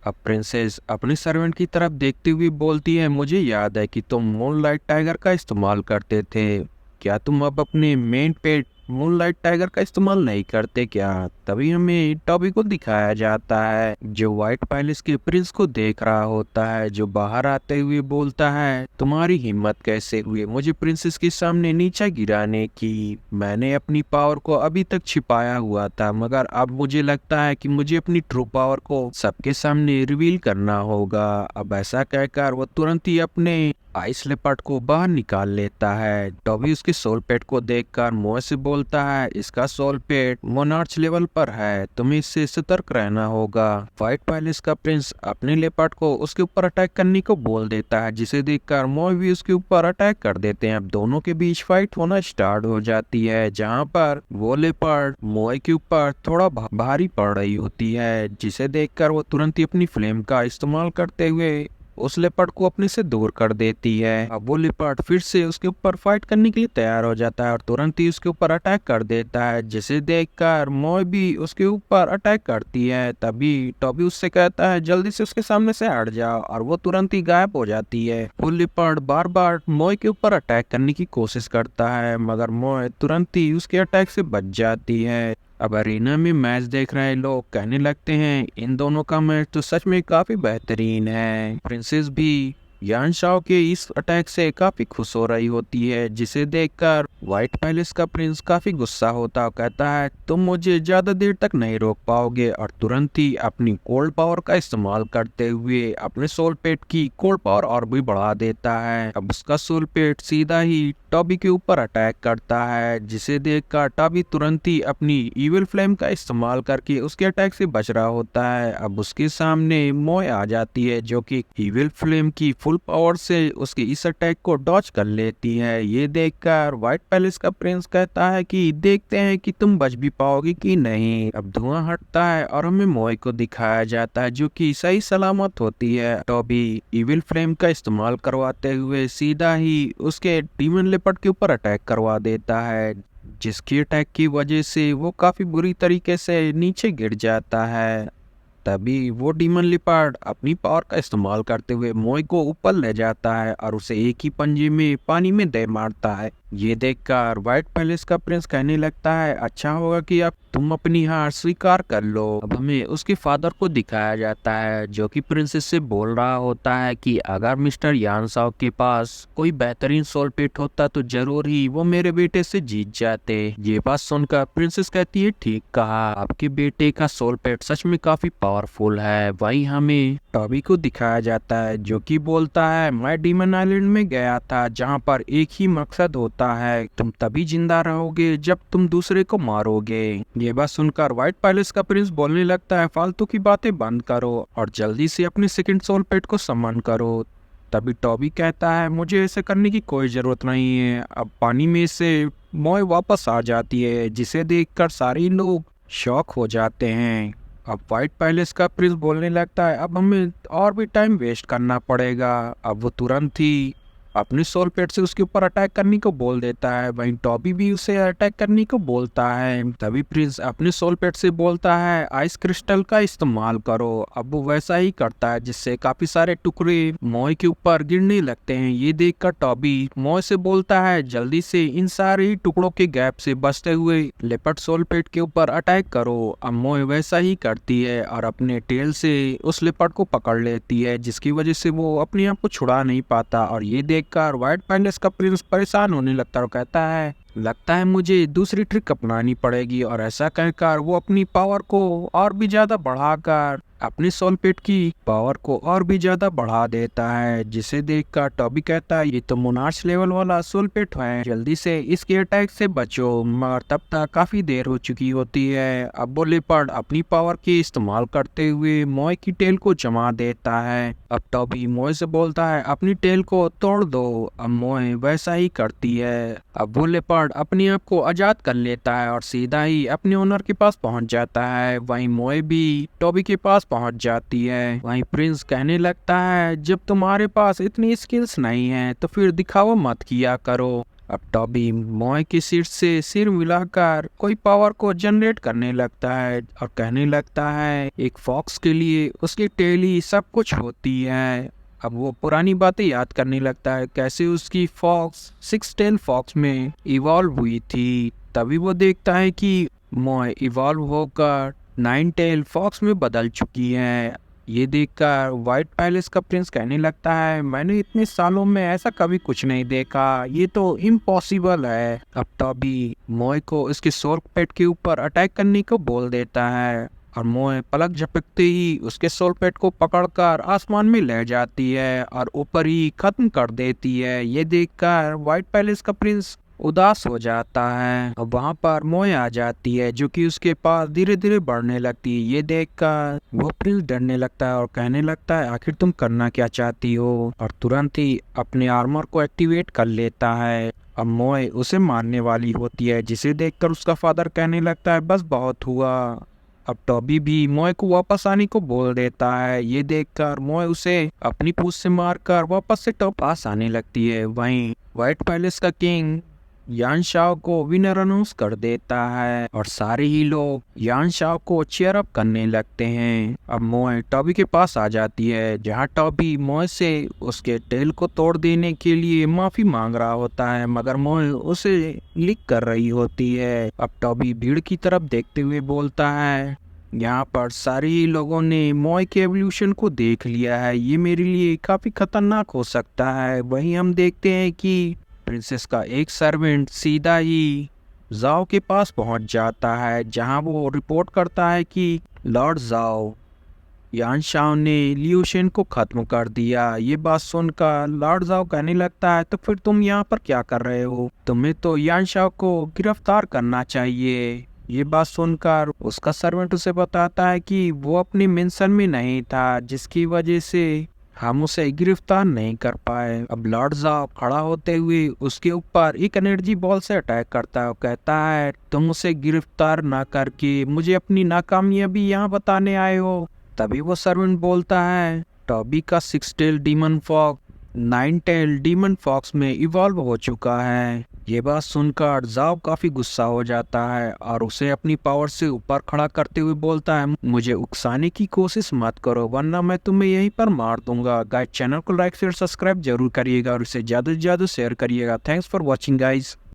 अब प्रिंसेस अपने सर्वेंट की तरफ देखते हुए बोलती है, मुझे याद है कि तुम मूनलाइट टाइगर का इस्तेमाल करते थे। क्या तुम अब अपने मेन पेट मूनलाइट टाइगर का इस्तेमाल नहीं करते क्या? तभी हमें टॉबी को दिखाया जाता है जो व्हाइट पैलेस के प्रिंस को देख रहा होता है, जो बाहर आते हुए बोलता है, तुम्हारी हिम्मत कैसे हुई मुझे प्रिंसेस के सामने नीचा गिराने की? मैंने अपनी पावर को अभी तक छिपाया हुआ था, मगर अब मुझे लगता है कि मुझे अपनी ट्रू पावर को सबके सामने रिवील करना होगा। अब ऐसा कहकर वो तुरंत ही अपने आइस लेपर्ड को बाहर निकाल लेता है। टॉबी उसके सोल पेट को देखकर मुंह से बोलता है, इसका सोल पेट मोनार्च लेवल पर है, तुम्हें इससे सतर्क रहना होगा। व्हाइट पैलेस का प्रिंस अपने लेपर्ड को उसके ऊपर अटैक करने को बोल देता है, जिसे देखकर मोय भी उसके ऊपर अटैक कर देते हैं। अब दोनों के बीच फाइट होना स्टार्ट हो जाती है, जहाँ पर वो लेपर्ड मोय के ऊपर थोड़ा भारी पड़ रही होती है, जिसे देखकर वो तुरंत ही अपनी फ्लेम का इस्तेमाल करते हुए उस लेपर्ड को अपने से दूर कर देती है। अब वो लेपर्ड फिर से उसके ऊपर फाइट करने के लिए तैयार हो जाता है और तुरंत ही उसके ऊपर अटैक कर देता है, जिसे देखकर मोय भी उसके ऊपर अटैक करती है। तभी टॉबी उससे कहता है, जल्दी से उसके सामने से हट जाओ, और वो तुरंत ही गायब हो जाती है। वो लेपर्ड बार बार मोय के ऊपर अटैक करने की कोशिश करता है, मगर मोय तुरंत ही उसके अटैक से बच जाती है। अब अरीना में मैच देख रहे लोग कहने लगते हैं, इन दोनों का मैच तो सच में काफी बेहतरीन है। प्रिंसेस भी यान शाओ के इस अटैक से काफी खुश हो रही होती है, जिसे देखकर व्हाइट पैलेस का प्रिंस काफी गुस्सा होता और कहता है, तुम मुझे ज्यादा देर तक नहीं रोक पाओगे, और तुरंत ही अपनी कोल्ड पावर का इस्तेमाल करते हुए अपने सोल पेट की कोल्ड पावर और भी बढ़ा देता है। अब उसका सोल पेट सीधा ही टॉबी के ऊपर अटैक करता है, जिसे देखकर टॉबी तुरंत ही अपनी इविल फ्लेम का इस्तेमाल करके उसके अटैक से बच रहा होता है। अब उसके सामने मोय आ जाती है, जो कि इविल फ्लेम की फुल पावर से उसके इस अटैक को डॉज कर लेती है। ये देखकर व्हाइट पैलेस का प्रिंस कहता है कि देखते हैं कि तुम बच भी पाओगे कि नहीं। अब धुआं हटता है और हमें मोय को दिखाया जाता है, जो कि सही सलामत होती है। टॉबी इविल फ्लेम का इस्तेमाल करवाते हुए सीधा ही उसके डीमन लेपर्ड के ऊपर अटैक करवा देता है, जिसकी अटैक की वजह से वो काफी बुरी तरीके से नीचे गिर जाता है। तभी वो डीमन लिपार्ड अपनी पावर का इस्तेमाल करते हुए मोय को ऊपर ले जाता है और उसे एक ही पंजे में पानी में दे मारता है। ये देखकर व्हाइट पैलेस का प्रिंस कहने लगता है, अच्छा होगा कि अब तुम अपनी हार स्वीकार कर लो। अब हमें उसके फादर को दिखाया जाता है, जो कि प्रिंसेस से बोल रहा होता है कि अगर मिस्टर यानसाओ के पास कोई बेहतरीन सोल पेट होता तो जरूर ही वो मेरे बेटे से जीत जाते। ये बात सुनकर प्रिंसेस कहती है, ठीक कहा, आपके बेटे का सोल पेट सच में काफी पावरफुल है। वहीं हमें टॉबी को दिखाया जाता है, जो कि बोलता है, मैं डीमन आइलैंड में गया था, जहाँ पर एक ही मकसद होता है, तुम तभी जिंदा रहोगे जब तुम दूसरे को मारोगे। ये बात सुनकर व्हाइट पैलेस का प्रिंस बोलने लगता है, फालतू की बातें बंद करो और जल्दी से अपने सेकंड सोल पेट को समन करो। तभी टॉबी कहता है, मुझे ऐसे करने की कोई जरूरत नहीं है। अब पानी में से मोय वापस आ जाती है, जिसे देखकर सारे लोग शॉक हो जाते हैं। अब व्हाइट पैलेस का प्रिंस बोलने लगता है, अब हमें और भी टाइम वेस्ट करना पड़ेगा। अब वो तुरंत ही अपने सोल पेट से उसके ऊपर अटैक करने को बोल देता है, वहीं टॉबी भी उसे अटैक करने को बोलता है। तभी प्रिंस अपने सोल पेट से बोलता है, आइस क्रिस्टल का इस्तेमाल करो। अब वो वैसा ही करता है, जिससे काफी सारे टुकड़े मोय के ऊपर गिरने लगते हैं। ये देखकर टॉबी मोय से बोलता है, जल्दी से इन सारे ही टुकड़ों के गैप से बचते हुए लेपर्ड सोल पेट के ऊपर अटैक करो। अब मोय वैसा ही करती है और अपने टेल से उस लेपर्ड को पकड़ लेती है, जिसकी वजह से वो अपने आप को छुड़ा नहीं पाता। और ये देखकर व्हाइट पैलेस का प्रिंस परेशान होने लगता है और कहता है, लगता है मुझे दूसरी ट्रिक अपनानी पड़ेगी। और ऐसा कहकर वो अपनी पावर को और भी ज्यादा बढ़ाकर अपने सोल पेट की पावर को और भी ज्यादा बढ़ा देता है, जिसे देखकर टॉबी कहता है, ये तो मोनार्च लेवल वाला सोल पेट है, जल्दी से इसके अटैक से बचो। मगर तब तक काफी देर हो चुकी होती है। अब वो लेपर्ड अपनी पावर की इस्तेमाल करते हुए मोय की टेल को जमा देता है। अब टॉबी मोय से बोलता है, अपनी टेल को तोड़ दो। अब मोय वैसा ही करती है। अब वो लेपर्ड अपने आप को आजाद कर लेता है और सीधा ही अपने ओनर के पास पहुंच जाता है। वहीं मोय भी टॉबी के पास पहुंच जाती है। वहीं प्रिंस कहने लगता है, जब तुम्हारे पास इतनी स्किल्स नहीं है तो फिर दिखावा मत किया करो। अब टॉबी मोए की सीट से सिर मिलाकर कोई पावर को जनरेट करने लगता है और कहने लगता है एक फॉक्स के लिए उसकी टेल ही सब कुछ होती है। अब वो पुरानी बातें याद करने लगता है, कैसे उसकी फॉक्स सिक्स टेल फॉक्स में इवॉल्व हुई थी। तभी वो देखता है कि मोए इवॉल्व होकर नाइन टेल फॉक्स में बदल चुकी है। ये देखकर व्हाइट पैलेस का प्रिंस कहने लगता है, मैंने इतने सालों में ऐसा कभी कुछ नहीं देखा, ये तो इम्पॉसिबल है। अब टॉबी मोए को इसके सोल पेट के ऊपर अटैक करने को बोल देता है और मोए पलक झपकते ही उसके सोल पेट को पकड़कर आसमान में ले जाती है और ऊपर ही खत्म कर देती है। ये देखकर व्हाइट पैलेस का प्रिंस उदास हो जाता है। अब वहाँ पर मोए आ जाती है जो कि उसके पास धीरे धीरे बढ़ने लगती है। ये देखकर वो प्रिंस डरने लगता है और कहने लगता है, आखिर तुम करना क्या चाहती हो, और तुरंत ही अपने आर्मर को एक्टिवेट कर लेता है। अब मोए उसे मारने वाली होती है, जिसे देखकर उसका फादर कहने लगता है, बस बहुत हुआ। अब टॉबी भी मोए को वापस आने को बोल देता है। ये देखकर मोए उसे अपनी पूंछ से मारकर वापस से टॉप पास आने लगती है। वहीं व्हाइट पैलेस का किंग यान शाओ को विनर अनाउंस कर देता है और सारे ही लोग यान शाओ को चीयर अप करने लगते हैं। अब मोए टॉबी के पास आ जाती है, जहां टॉबी मोए से उसके टेल को तोड़ देने के लिए माफी मांग रहा होता है, मगर मोए उसे लिक कर रही होती है। अब टॉबी भीड़ की तरफ देखते हुए बोलता है, यहाँ पर सारे ही लोगों ने मोए के एवोल्यूशन को देख लिया है, ये मेरे लिए काफी खतरनाक हो सकता है। वहीं हम देखते हैं कि प्रिंसेस का एक सर्वेंट सीधा ही जाओ के पास पहुंच जाता है, जहां वो रिपोर्ट करता है कि लॉर्ड जाओ यान शाओ ने लियूशन को खत्म कर दिया। ये बात सुनकर लॉर्ड जाओ कहने लगता है, तो फिर तुम यहाँ पर क्या कर रहे हो, तुम्हें तो यान शाओ को गिरफ्तार करना चाहिए। ये बात सुनकर उसका सर्वेंट उसे बताता है कि वो अपनी मिशन में नहीं था, जिसकी वजह से हम उसे गिरफ्तार नहीं कर पाए। अब लॉर्ड जाओ खड़ा होते हुए उसके ऊपर एक एनर्जी बॉल से अटैक करता है और कहता है, तुम उसे गिरफ्तार ना करके मुझे अपनी नाकामयाबी यहाँ बताने आए हो। तभी वो सर्वेंट बोलता है, टॉबी का six tail demon fox nine tail demon fox में इवॉल्व हो चुका है। ये बात सुनकर जाओ काफी गुस्सा हो जाता है और उसे अपनी पावर से ऊपर खड़ा करते हुए बोलता है, मुझे उकसाने की कोशिश मत करो वरना मैं तुम्हें यहीं पर मार दूंगा। गाइस, चैनल को लाइक शेयर सब्सक्राइब जरूर करिएगा और इसे ज्यादा से ज्यादा शेयर करिएगा। Thanks for watching guys.